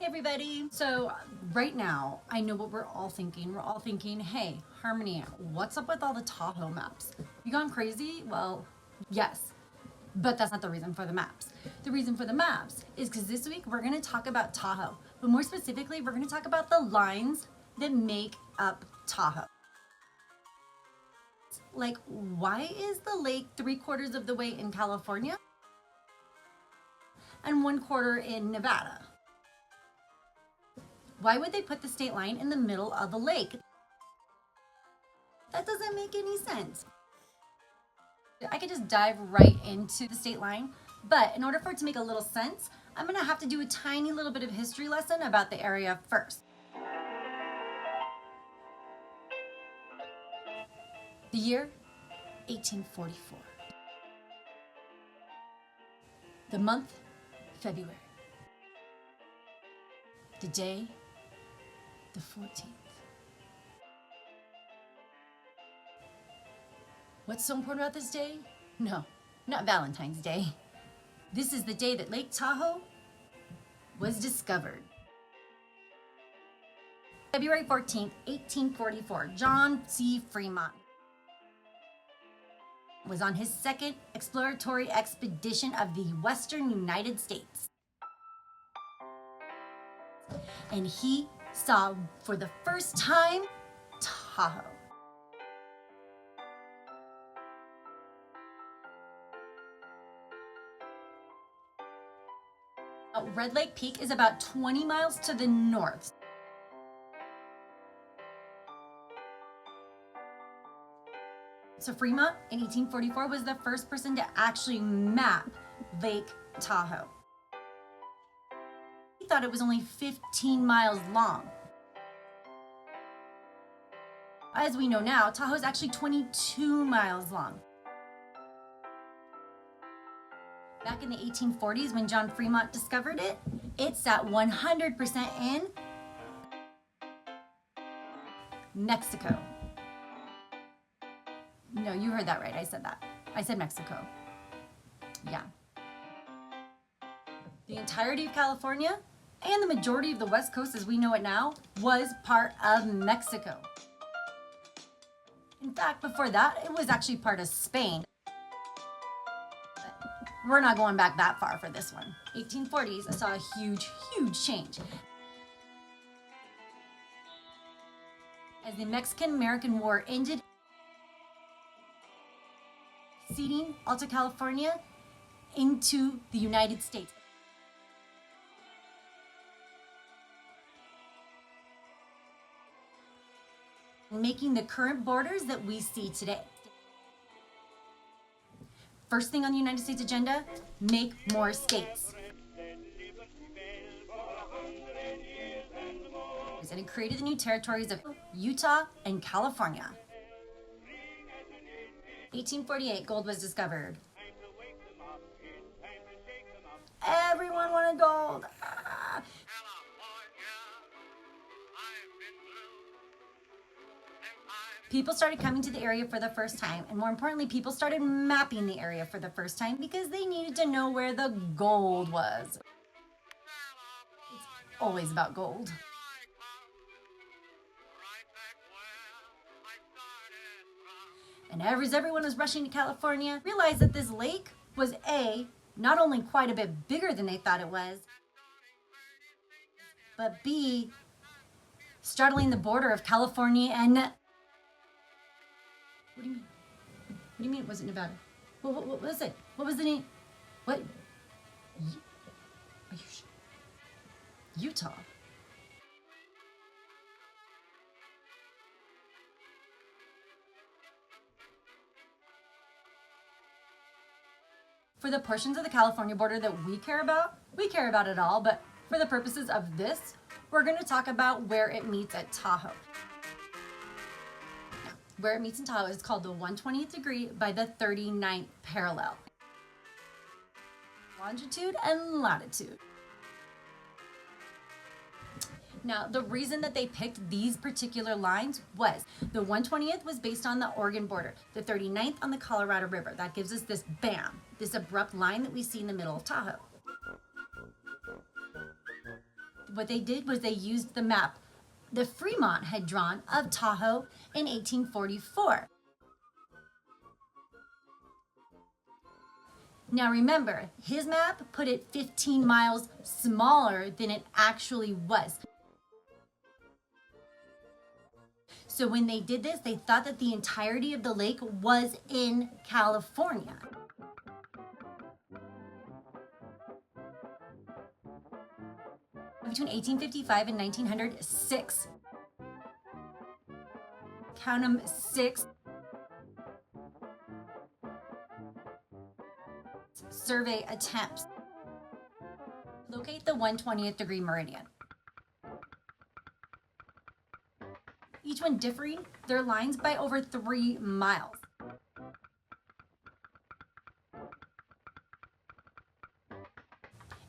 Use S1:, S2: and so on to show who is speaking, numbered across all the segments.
S1: everybody. So right now, I know what we're all thinking. We're all thinking, hey, Harmony, what's up with all the Tahoe maps? You gone crazy? Well, yes, but that's not the reason for the maps. The reason for the maps is because this week we're gonna talk about Tahoe, but more specifically, we're gonna talk about the lines that make up Tahoe. Like, why is the lake 3/4 of the way in California and 1/4 in Nevada? Why would they put the state line in the middle of the lake? That doesn't make any sense. I could just dive right into the state line, but in order for it to make a little sense, I'm gonna have to do a tiny little bit of history lesson about the area first. The year 1844. The month, February. The day, the 14th. What's so important about this day? No, not Valentine's Day. This is the day that Lake Tahoe was discovered. February 14th, 1844, John C. Freemont was on his second exploratory expedition of the Western United States. And he saw for the first time Tahoe. Red Lake Peak is about 20 miles to the north. So Fremont in 1844 was the first person to actually map Lake Tahoe. He thought it was only 15 miles long. As we know now, Tahoe is actually 22 miles long. Back in the 1840s, when John Fremont discovered it, it sat 100% in Mexico. No, you heard that right. I said that. I said Mexico. Yeah. The entirety of California and the majority of the West Coast as we know it now was part of Mexico. In fact, before that, it was actually part of Spain. But we're not going back that far for this one. 1840s, I saw a huge, huge change. As the Mexican-American War ended, ceding Alta California into the United States. Making the current borders that we see today. First thing on the United States agenda, make more states. And it created the new territories of Utah and California. 1848, gold was discovered. Everyone wanted gold. People started coming to the area for the first time, and more importantly, people started mapping the area for the first time because they needed to know where the gold was. It's always about gold. And as everyone was rushing to California, realized that this lake was A, not only quite a bit bigger than they thought it was, but B, straddling the border of California and... What do you mean? What do you mean it wasn't Nevada? What was it? What was the name? What? Are you sure? Utah. For the portions of the California border that we care about it all, but for the purposes of this, we're going to talk about where it meets at Tahoe. Where it meets in Tahoe is called the 120th degree by the 39th parallel. Longitude and latitude. Now, the reason that they picked these particular lines was the 120th was based on the Oregon border, the 39th on the Colorado River. That gives us this bam, this abrupt line that we see in the middle of Tahoe. What they did was they used the map the Fremont had drawn of Tahoe in 1844. Now remember, his map put it 15 miles smaller than it actually was. So when they did this, they thought that the entirety of the lake was in California. Between 1855 and 1900, 6. Count them, 6 survey attempts. Locate the 1/20th degree meridian. Each one differing their lines by over 3 miles.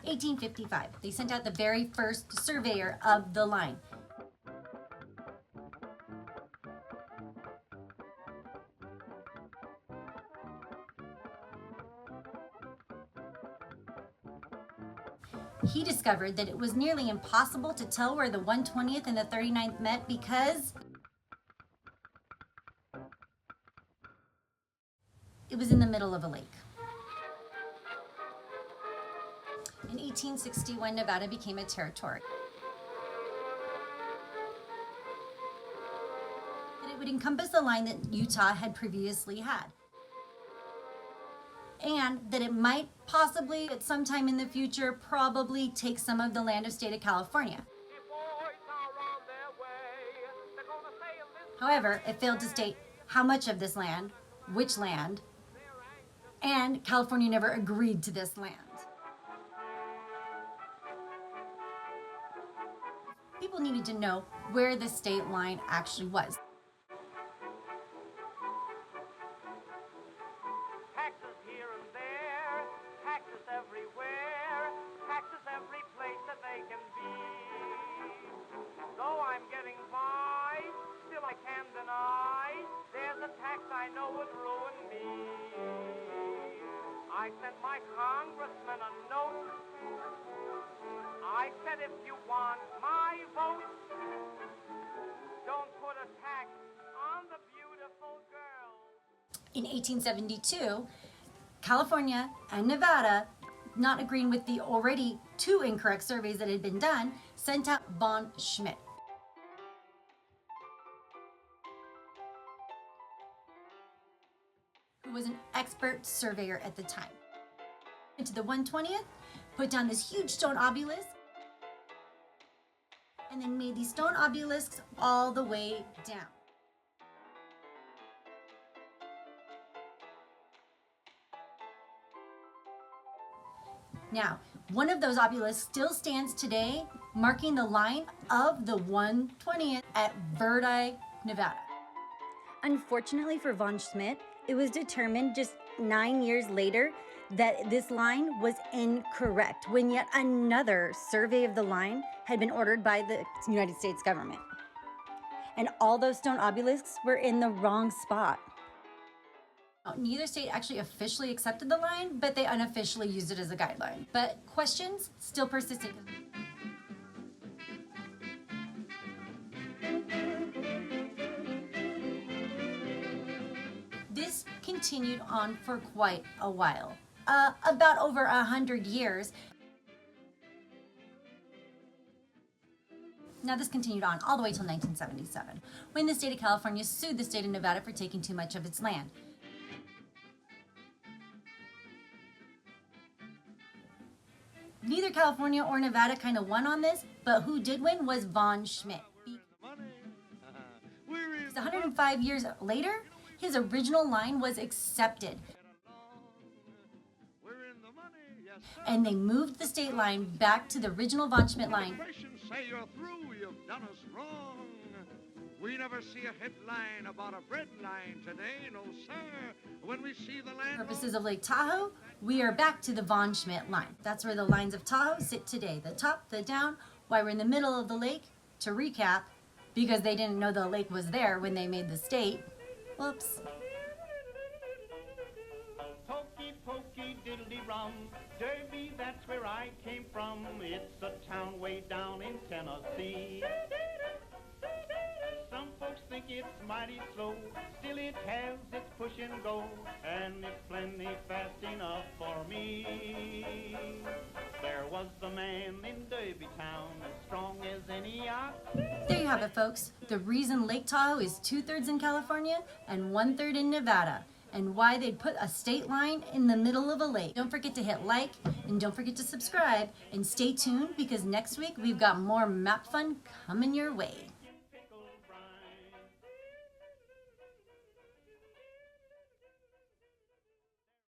S1: In 1855, they sent out the very first surveyor of the line. He discovered that it was nearly impossible to tell where the 1/20th and the 39th met because it was in the middle of a lake. In 1861, Nevada became a territory. And it would encompass the line that Utah had previously had. And that it might possibly, at some time in the future, probably take some of the land of state of California. However, it failed to state how much of this land, which land, and California never agreed to this land. People needed to know where the state line actually was.
S2: Taxes here and there, taxes everywhere, taxes every place that they can be. Though I'm getting by, still I can't deny, there's a tax I know would ruin me. I sent my congressman a note. I said, if you want my vote, don't put a tax on the beautiful girl.
S1: In 1872, California and Nevada, not agreeing with the already 2 incorrect surveys that had been done, sent out von Schmidt. Who was an expert surveyor at the time. Into the 1/20th, put down this huge stone obelisk, and then made these stone obelisks all the way down. Now, one of those obelisks still stands today, marking the line of the 1/20th at Verdi, Nevada.
S3: Unfortunately for von Schmidt, it was determined just 9 years later that this line was incorrect when yet another survey of the line had been ordered by the United States government. And all those stone obelisks were in the wrong spot.
S1: Neither state actually officially accepted the line, but they unofficially used it as a guideline. But questions still persisted. This continued on for quite a while, about over 100 years. Now this continued on all the way till 1977, when the state of California sued the state of Nevada for taking too much of its land. Neither California or Nevada kind of won on this, but who did win was von Schmidt. Because 105 years later, his original line was accepted. And they moved the state line back to the original von Schmidt line.
S2: Say you're through, you've done us wrong. We never see a headline about a bread line today, no sir. When we see the land...
S1: Purposes of Lake Tahoe, we are back to the von Schmidt line. That's where the lines of Tahoe sit today. The top, the down, why we're in the middle of the lake. To recap, because they didn't know the lake was there when they made the state. Whoops.
S4: Pokey, pokey, diddly rum, Derby, that's where I I came from. It's a town way down in Tennessee. Some folks think it's mighty slow, still it has its push and go, and it's plenty fast enough for me. There was the man in Derby town, as strong as any ox.
S1: There you have it, folks. The reason Lake Tahoe is 2/3 in California and 1/3 in Nevada, and why they'd put a state line in the middle of a lake. Don't forget to hit like, and don't forget to subscribe, and stay tuned because next week we've got more map fun coming your way.